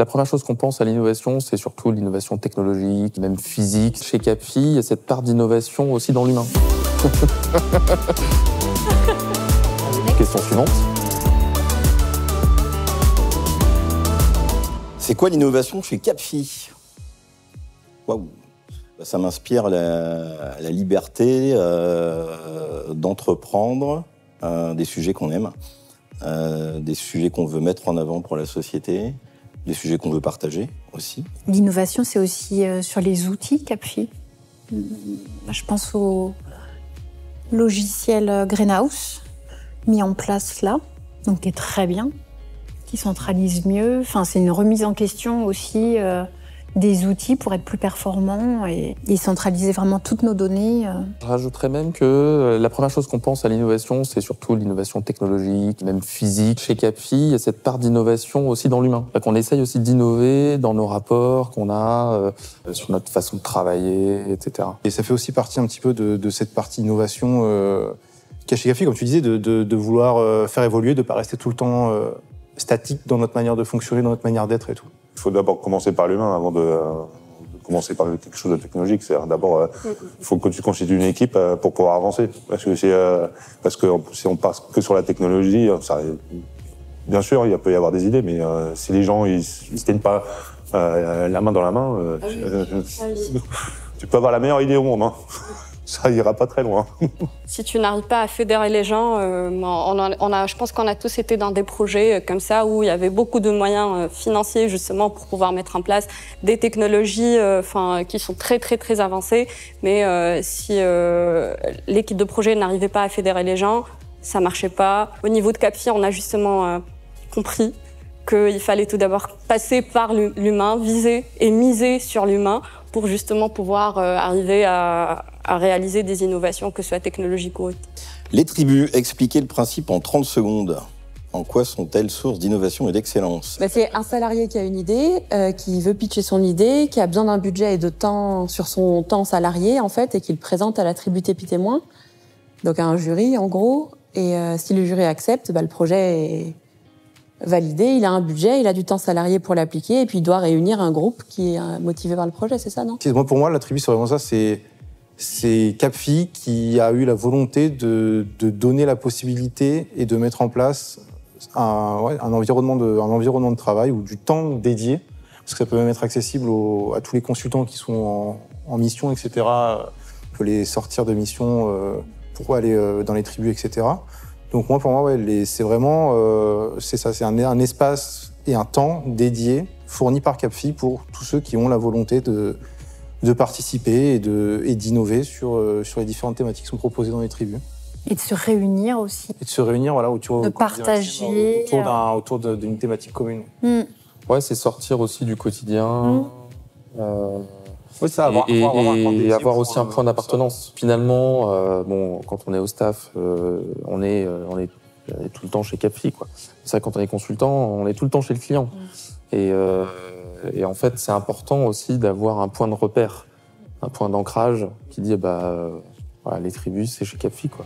La première chose qu'on pense à l'innovation, c'est surtout l'innovation technologique, même physique. Chez Capfi, il y a cette part d'innovation aussi dans l'humain. Question suivante. C'est quoi l'innovation chez Capfi? Waouh! Ça m'inspire la liberté d'entreprendre des sujets qu'on aime, des sujets qu'on veut mettre en avant pour la société, des sujets qu'on veut partager aussi. L'innovation, c'est aussi sur les outils Capfi. Je pense au logiciel Greenhouse, mis en place là, donc qui est très bien, qui centralise mieux. Enfin, c'est une remise en question aussi des outils pour être plus performants et centraliser vraiment toutes nos données. Je rajouterais même que la première chose qu'on pense à l'innovation, c'est surtout l'innovation technologique, même physique. Chez Capfi, il y a cette part d'innovation aussi dans l'humain. On essaye aussi d'innover dans nos rapports qu'on a, sur notre façon de travailler, etc. Et ça fait aussi partie un petit peu de cette partie innovation qu'il y a chez Capfi, comme tu disais, de vouloir faire évoluer, de ne pas rester tout le temps statique dans notre manière de fonctionner, dans notre manière d'être et tout. Il faut d'abord commencer par l'humain avant de commencer par quelque chose de technologique. C'est d'abord, il faut que tu constitues une équipe pour pouvoir avancer. Parce que si on passe que sur la technologie, ça, bien sûr, il peut y avoir des idées, mais si les gens ils se tiennent pas la main dans la main, tu peux avoir la meilleure idée au monde, hein. Ça ira pas très loin. Si tu n'arrives pas à fédérer les gens, je pense qu'on a tous été dans des projets comme ça où il y avait beaucoup de moyens financiers justement pour pouvoir mettre en place des technologies qui sont très très très avancées. Mais si l'équipe de projet n'arrivait pas à fédérer les gens, ça marchait pas. Au niveau de Capfi, on a justement compris qu'il fallait tout d'abord passer par l'humain, viser et miser sur l'humain pour justement pouvoir arriver à réaliser des innovations, que ce soit technologiques ou autres. Les tribus, expliquez le principe en 30 secondes. En quoi sont-elles source d'innovation et d'excellence? C'est un salarié qui a une idée, qui veut pitcher son idée, qui a besoin d'un budget et de temps sur son temps salarié, en fait, et qui le présente à la tribu Tépi-Témoin, donc à un jury, en gros. Et si le jury accepte, le projet est validé, il a un budget, il a du temps salarié pour l'appliquer, et puis il doit réunir un groupe qui est motivé par le projet, c'est ça, non? Pour moi, la tribu, c'est vraiment ça, c'est Capfi qui a eu la volonté de donner la possibilité et de mettre en place un environnement de travail ou du temps dédié, parce que ça peut même être accessible à tous les consultants qui sont en mission, etc. On peut les sortir de mission pour aller dans les tribus, etc. Donc pour moi, c'est vraiment c'est ça, c'est un espace et un temps dédié fourni par Capfi pour tous ceux qui ont la volonté de participer et d'innover sur les différentes thématiques qui sont proposées dans les tribus. Et de se réunir aussi. Et de se réunir autour de partager autour d'une thématique commune. Ouais, c'est sortir aussi du quotidien. Et avoir aussi un point d'appartenance. Finalement, quand on est au staff, on est tout le temps chez Capfi, quoi. C'est vrai, quand on est consultant, on est tout le temps chez le client. Et en fait, c'est important aussi d'avoir un point de repère, un point d'ancrage qui dit, les tribus, c'est chez Capfi, quoi.